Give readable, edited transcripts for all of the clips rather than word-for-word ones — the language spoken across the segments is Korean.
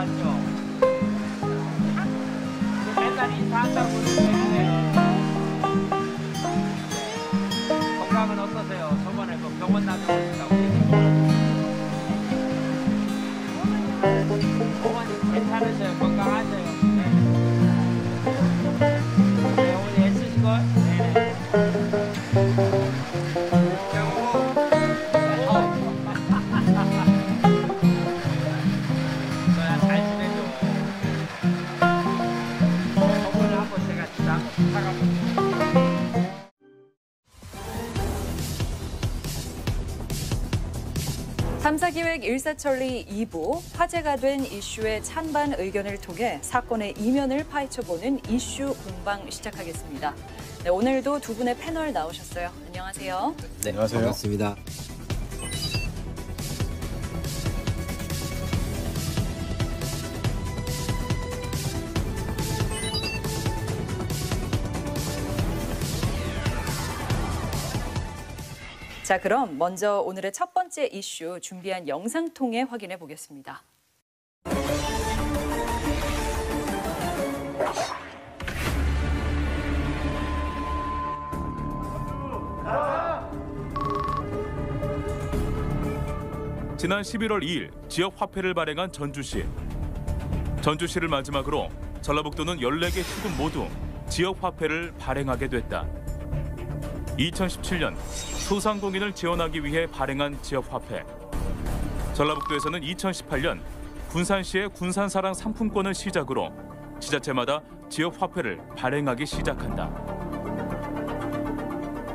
나왔죠. 맨날 인사한다고 그러는데 건강은 어떠세요? 저번에 그 병원 다녀오셨다고. 어머니 괜찮으세요? 건강하세요? 네, 어머니 애쓰시고. 네네. 너야 잘 지내죠? 저번에 한번 제가 진짜 한번 부탁하고. 탐사기획 일사천리 2부, 화제가 된 이슈의 찬반 의견을 통해 사건의 이면을 파헤쳐보는 이슈 공방 시작하겠습니다. 네, 오늘도 두 분의 패널 나오셨어요. 안녕하세요. 네, 안녕하세요. 반갑습니다. 자, 그럼 먼저 오늘의 첫 번째 이슈 준비한 영상 통해 확인해 보겠습니다. 지난 11월 2일 지역 화폐를 발행한 전주시. 전주시를 마지막으로 전라북도는 14개 시군 모두 지역 화폐를 발행하게 됐다. 2017년 소상공인을 지원하기 위해 발행한 지역 화폐. 전라북도에서는 2018년 군산시의 군산사랑 상품권을 시작으로 지자체마다 지역 화폐를 발행하기 시작한다.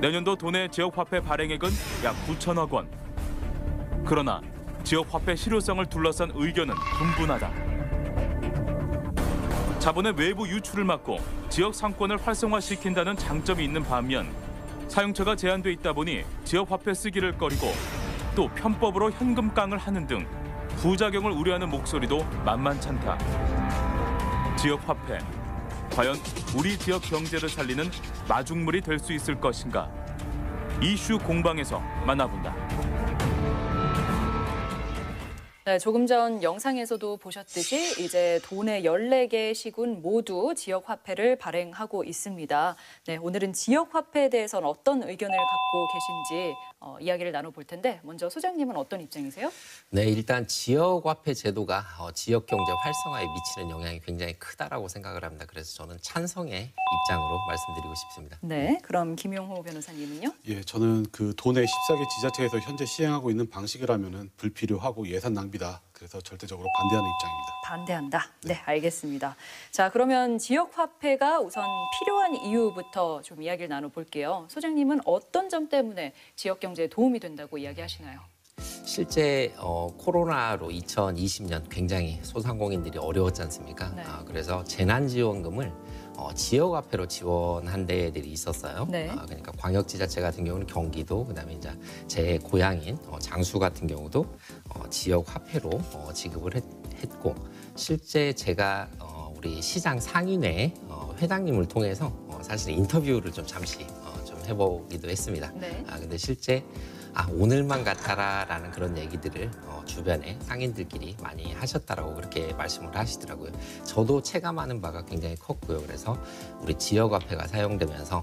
내년도 도내 지역 화폐 발행액은 약 9천억 원. 그러나 지역 화폐 실효성을 둘러싼 의견은 분분하다. 자본의 외부 유출을 막고 지역 상권을 활성화시킨다는 장점이 있는 반면 사용처가 제한돼 있다 보니 지역 화폐 쓰기를 꺼리고 또 편법으로 현금깡을 하는 등 부작용을 우려하는 목소리도 만만찮다. 지역 화폐, 과연 우리 지역 경제를 살리는 마중물이 될 수 있을 것인가? 이슈 공방에서 만나본다. 네, 조금 전 영상에서도 보셨듯이 이제 도내 14개 시군 모두 지역 화폐를 발행하고 있습니다. 네, 오늘은 지역 화폐에 대해서는 어떤 의견을 갖고 계신지 이야기를 나눠볼 텐데 먼저 소장님은 어떤 입장이세요? 네, 일단 지역 화폐 제도가 지역 경제 활성화에 미치는 영향이 굉장히 크다라고 생각을 합니다. 그래서 저는 찬성의 입장으로 말씀드리고 싶습니다. 네, 그럼 김용호 변호사님은요? 예, 저는 그 도내 14개 지자체에서 현재 시행하고 있는 방식이라면은 불필요하고 예산 낭비다. 그래서 절대적으로 반대하는 입장입니다. 반대한다. 네, 알겠습니다. 자, 그러면 지역 화폐가 우선 필요한 이유부터 좀 이야기를 나눠볼게요. 소장님은 어떤 점 때문에 지역 경제에 도움이 된다고 이야기하시나요? 실제 코로나로 2020년 굉장히 소상공인들이 어려웠지 않습니까? 네. 그래서 재난지원금을 지역화폐로 지원한 데들이 있었어요. 네. 그러니까 광역지자체 같은 경우는 경기도, 그다음에 이제 제 고향인 장수 같은 경우도 지역화폐로 지급을 했고, 실제 제가 우리 시장 상인회 회장님을 통해서 사실 인터뷰를 좀 잠시 좀 해보기도 했습니다. 네. 근데 실제 오늘만 같아라라는 그런 얘기들을 주변에 상인들끼리 많이 하셨다라고 그렇게 말씀을 하시더라고요. 저도 체감하는 바가 굉장히 컸고요. 그래서 우리 지역화폐가 사용되면서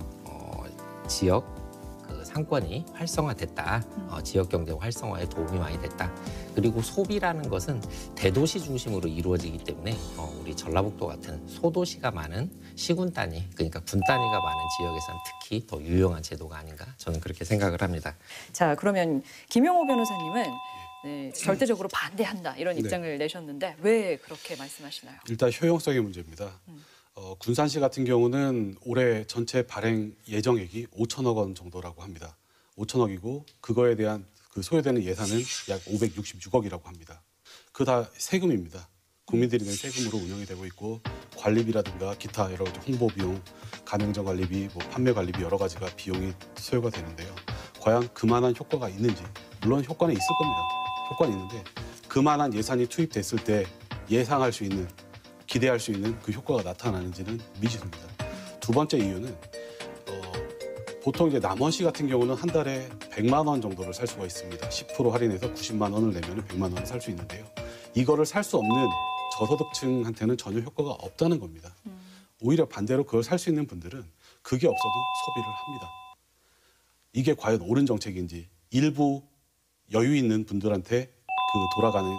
지역 그 상권이 활성화됐다. 지역 경제 활성화에 도움이 많이 됐다. 그리고 소비라는 것은 대도시 중심으로 이루어지기 때문에 우리 전라북도 같은 소도시가 많은 시군 단위, 그러니까 군 단위가 많은 지역에서는 특히 더 유용한 제도가 아닌가, 저는 그렇게 생각을 합니다. 자, 그러면 김용호 변호사님은 네, 절대적으로 반대한다 이런 입장을 내셨는데 왜 그렇게 말씀하시나요? 일단 효용성의 문제입니다. 군산시 같은 경우는 올해 전체 발행 예정액이 5천억 원 정도라고 합니다. 5천억이고 그거에 대한 그 소요되는 예산은 약 566억이라고 합니다. 그거 다 세금입니다. 국민들이 낸 세금으로 운영이 되고 있고 관리비라든가 기타 여러 가지 홍보 비용, 가맹점 관리비, 판매 관리비 여러 가지가 비용이 소요가 되는데요. 과연 그만한 효과가 있는지, 물론 효과는 있을 겁니다. 효과는 있는데 그만한 예산이 투입됐을 때 예상할 수 있는, 기대할 수 있는 그 효과가 나타나는지는 미지수입니다. 두 번째 이유는 보통 이제 남원시 같은 경우는 한 달에 100만 원 정도를 살 수가 있습니다. 10% 할인해서 90만 원을 내면 100만 원을 살 수 있는데요. 이거를 살 수 없는 저소득층한테는 전혀 효과가 없다는 겁니다. 오히려 반대로 그걸 살 수 있는 분들은 그게 없어도 소비를 합니다. 이게 과연 옳은 정책인지, 일부 여유 있는 분들한테 그 돌아가는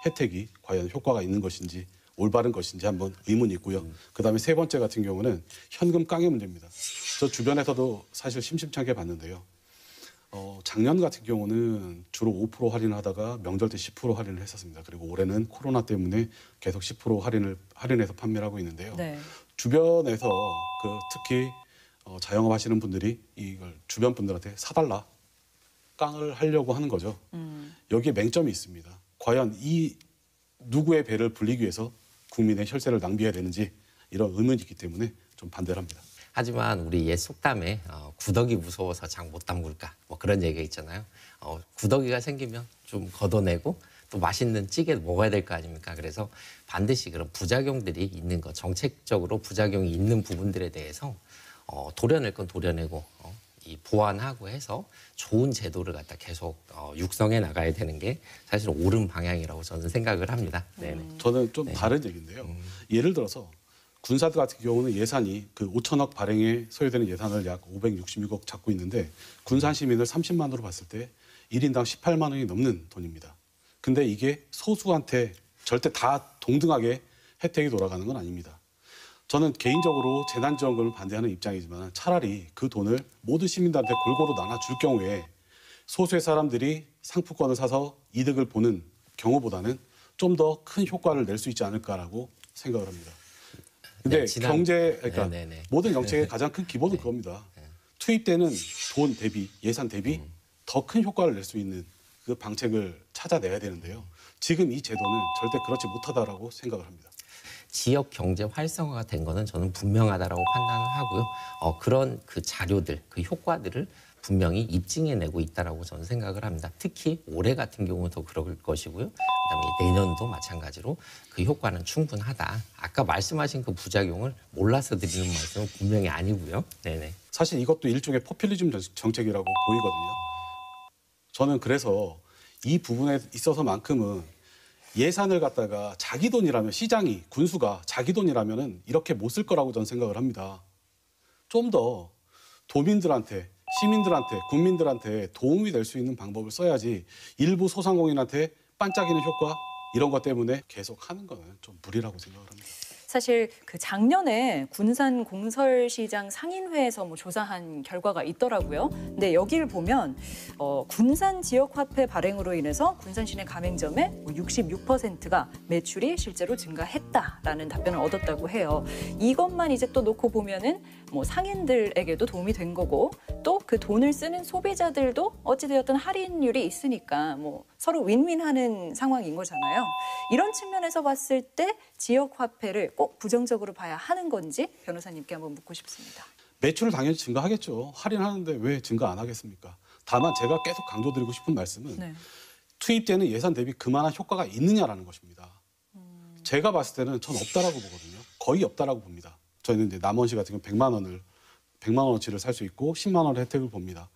혜택이 과연 효과가 있는 것인지, 올바른 것인지 한번 의문이 있고요. 그다음에 세 번째 같은 경우는 현금 깡의 문제입니다. 저 주변에서도 사실 심심찮게 봤는데요. 작년 같은 경우는 주로 5% 할인을 하다가 명절 때 10% 할인을 했었습니다. 그리고 올해는 코로나 때문에 계속 10% 할인해서 판매를 하고 있는데요. 네. 주변에서 특히 자영업 하시는 분들이 이걸 주변 분들한테 사달라 깡을 하려고 하는 거죠. 여기에 맹점이 있습니다. 과연 이 누구의 배를 불리기 위해서 국민의 혈세를 낭비해야 되는지 이런 의문이 있기 때문에 좀 반대를 합니다. 하지만 우리 옛 속담에 구더기 무서워서 장 못 담글까 뭐 그런 얘기가 있잖아요. 구더기가 생기면 좀 걷어내고 또 맛있는 찌개 먹어야 될 거 아닙니까? 그래서 반드시 그런 부작용들이 있는 거, 정책적으로 부작용이 있는 부분들에 대해서 도려낼 건 도려내고 이 보완하고 해서 좋은 제도를 갖다 계속 육성해 나가야 되는 게 사실 옳은 방향이라고 저는 생각을 합니다. 네네. 저는 좀 네. 다른 얘기인데요. 예를 들어서 군사들 같은 경우는 예산이 그 5천억 발행에 소요되는 예산을 약 566억 잡고 있는데 군산 시민을 30만으로 봤을 때 1인당 18만 원이 넘는 돈입니다. 근데 이게 소수한테 절대 다 동등하게 혜택이 돌아가는 건 아닙니다. 저는 개인적으로 재난지원금을 반대하는 입장이지만 차라리 그 돈을 모든 시민들한테 골고루 나눠줄 경우에 소수의 사람들이 상품권을 사서 이득을 보는 경우보다는 좀 더 큰 효과를 낼 수 있지 않을까라고 생각을 합니다. 근데 네, 그러니까 네네네. 모든 정책의 가장 큰 기본은 그겁니다. 투입되는 돈 대비, 예산 대비 더 큰 효과를 낼 수 있는 그 방책을 찾아내야 되는데요. 지금 이 제도는 절대 그렇지 못하다라고 생각을 합니다. 지역 경제 활성화가 된 거는 저는 분명하다라고 판단을 하고요. 그런 그 자료들, 그 효과들을 분명히 입증해내고 있다라고 저는 생각을 합니다. 특히 올해 같은 경우는 더 그럴 것이고요. 그다음에 내년도 마찬가지로 그 효과는 충분하다. 아까 말씀하신 그 부작용을 몰라서 드리는 말씀은 분명히 아니고요. 네네. 사실 이것도 일종의 포퓰리즘 정책이라고 보이거든요. 저는 그래서 이 부분에 있어서만큼은 예산을 갖다가 자기 돈이라면 시장이 군수가 자기 돈이라면은 이렇게 못 쓸 거라고 저는 생각을 합니다. 좀 더 도민들한테 시민들한테 국민들한테 도움이 될 수 있는 방법을 써야지 일부 소상공인한테 반짝이는 효과 이런 것 때문에 계속 하는 거는 좀 무리라고 생각을 합니다. 사실 그 작년에 군산 공설시장 상인회에서 뭐 조사한 결과가 있더라고요. 근데 여기를 보면 군산 지역 화폐 발행으로 인해서 군산 시내 가맹점의 66%가 매출이 실제로 증가했다라는 답변을 얻었다고 해요. 이것만 이제 또 놓고 보면은 뭐 상인들에게도 도움이 된 거고 또 그 돈을 쓰는 소비자들도 어찌되었든 할인율이 있으니까 뭐 서로 윈윈하는 상황인 거잖아요. 이런 측면에서 봤을 때 지역 화폐를 꼭 부정적으로 봐야 하는 건지 변호사님께 한번 묻고 싶습니다. 매출을 당연히 증가하겠죠. 할인하는데 왜 증가 안 하겠습니까? 다만 제가 계속 강조드리고 싶은 말씀은 네. 투입되는 예산 대비 그만한 효과가 있느냐라는 것입니다. 제가 봤을 때는 전 없다라고 보거든요. 거의 없다라고 봅니다. 저희는 이제 남원시 같은 경우 100만 원어치를 살 수 있고 10만 원의 혜택을 봅니다.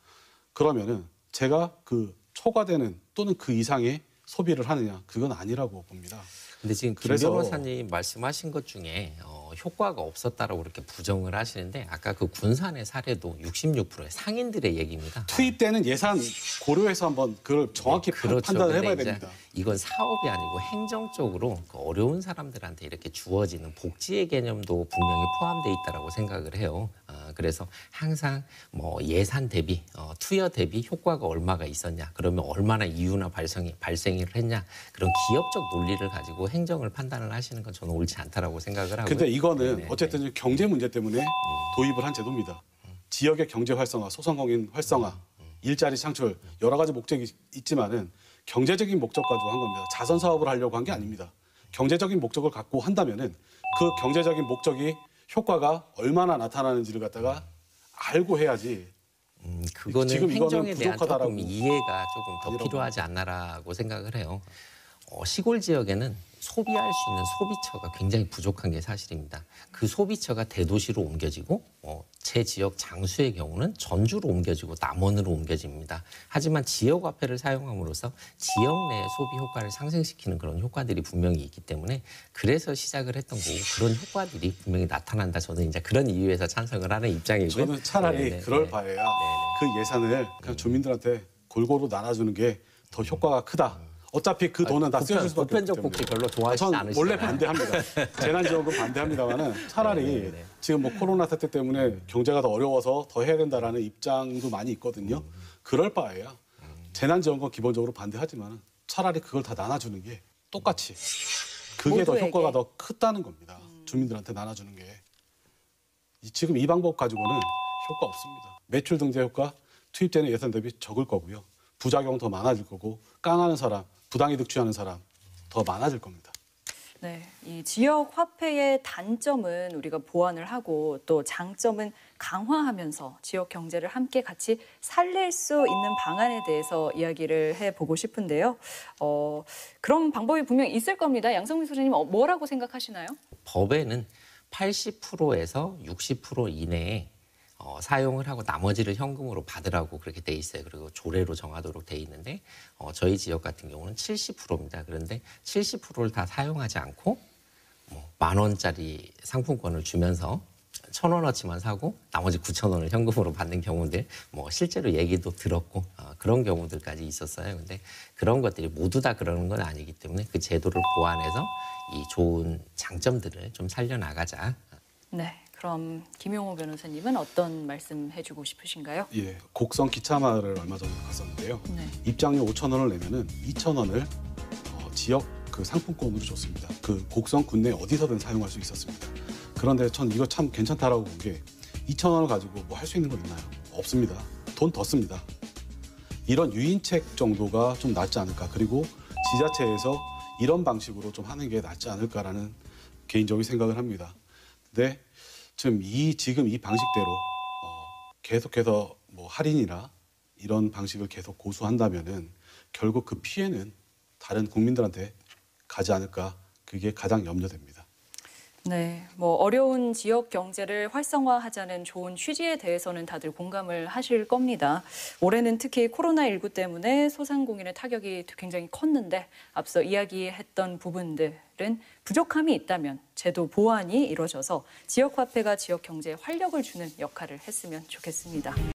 그러면은 제가 그 초과되는 또는 그 이상의 소비를 하느냐 그건 아니라고 봅니다. 근데 지금 김 변호사님 말씀하신 것 중에 효과가 없었다라고 그렇게 부정을 하시는데 아까 그 군산의 사례도 66%의 상인들의 얘기입니다. 투입되는 예산 고려해서 한번 그걸 정확히 그렇죠. 판단을 해봐야 근데 이제 됩니다. 이건 사업이 아니고 행정적으로 그 어려운 사람들한테 이렇게 주어지는 복지의 개념도 분명히 포함되어 있다라고 생각을 해요. 그래서 항상 뭐 예산 대비, 투여 대비 효과가 얼마가 있었냐, 그러면 얼마나 이유나 발생을 했냐, 그런 기업적 논리를 가지고 행정을 판단을 하시는 건 저는 옳지 않다라고 생각을 하고요. 근데 이거는 네네. 어쨌든 경제 문제 때문에 도입을 한 제도입니다. 지역의 경제 활성화, 소상공인 활성화, 일자리 창출 여러 가지 목적이 있지만은 경제적인 목적 가지고 한 겁니다. 자선 사업을 하려고 한 게 아닙니다. 경제적인 목적을 갖고 한다면은 그 경제적인 목적이 효과가 얼마나 나타나는지를 갖다가 알고 해야지. 그거는 지금 이거는 행정에 대한 부족하다라고 조금 이해가 조금 더 아니라고 필요하지 않나라고 생각을 해요. 시골 지역에는 소비할 수 있는 소비처가 굉장히 부족한 게 사실입니다. 그 소비처가 대도시로 옮겨지고 제 지역 장수의 경우는 전주로 옮겨지고 남원으로 옮겨집니다. 하지만 지역 화폐를 사용함으로써 지역 내 소비 효과를 상승시키는 그런 효과들이 분명히 있기 때문에 그래서 시작을 했던 거고 그런 효과들이 분명히 나타난다. 저는 이제 그런 이유에서 찬성을 하는 입장이고요. 저는 차라리 네네, 그럴 네. 바에야 그 예산을 그냥 주민들한테 골고루 나눠주는 게 더 효과가 크다. 어차피 그 돈은 다 쓰여질 수밖에 없기 보편적 때문에. 복지 별로 좋아하시지 전 않으시잖아요. 원래 반대합니다. 재난지원금 반대합니다만은 차라리 네네네. 지금 뭐 코로나 사태 때문에 경제가 더 어려워서 더 해야 된다라는 입장도 많이 있거든요. 그럴 바에야 재난지원금 기본적으로 반대하지만 차라리 그걸 다 나눠주는 게 똑같이 그게 더 모두에게. 효과가 더 크다는 겁니다. 주민들한테 나눠주는 게. 지금 이 방법 가지고는 효과 없습니다. 매출 등재 효과 투입되는 예산 대비 적을 거고요. 부작용 더 많아질 거고 깡하는 사람, 부당이득 취하는 사람 더 많아질 겁니다. 네, 이 지역 화폐의 단점은 우리가 보완을 하고 또 장점은 강화하면서 지역 경제를 함께 같이 살릴 수 있는 방안에 대해서 이야기를 해보고 싶은데요. 그런 방법이 분명 있을 겁니다. 양성민 소장님 뭐라고 생각하시나요? 법에는 80%에서 60% 이내에 사용을 하고 나머지를 현금으로 받으라고 그렇게 돼 있어요. 그리고 조례로 정하도록 돼 있는데 저희 지역 같은 경우는 70%입니다. 그런데 70%를 다 사용하지 않고 10,000원짜리 상품권을 주면서 1,000원어치만 사고 나머지 9,000원을 현금으로 받는 경우들 실제로 얘기도 들었고 그런 경우들까지 있었어요. 근데 그런 것들이 모두 다 그러는 건 아니기 때문에 그 제도를 보완해서 이 좋은 장점들을 좀 살려나가자. 네, 그럼 김용호 변호사님은 어떤 말씀 해주고 싶으신가요? 예, 곡성 기차마을을 얼마 전에 갔었는데요. 네. 입장료 5,000원을 내면은 2,000원을 지역 그 상품권으로 줬습니다. 그 곡성 군 내 어디서든 사용할 수 있었습니다. 그런데 전 이거 참 괜찮다라고 본 게 2,000원을 가지고 뭐 할 수 있는 거 있나요? 없습니다. 돈 더 씁니다. 이런 유인책 정도가 좀 낫지 않을까. 그리고 지자체에서 이런 방식으로 좀 하는 게 낫지 않을까라는 개인적인 생각을 합니다. 근데 지금 이 방식대로 계속해서 뭐 할인이나 이런 방식을 계속 고수한다면은 결국 그 피해는 다른 국민들한테 가지 않을까. 그게 가장 염려됩니다. 네, 어려운 지역 경제를 활성화하자는 좋은 취지에 대해서는 다들 공감을 하실 겁니다. 올해는 특히 코로나19 때문에 소상공인의 타격이 굉장히 컸는데 앞서 이야기했던 부분들은 부족함이 있다면 제도 보완이 이루어져서 지역 화폐가 지역 경제에 활력을 주는 역할을 했으면 좋겠습니다.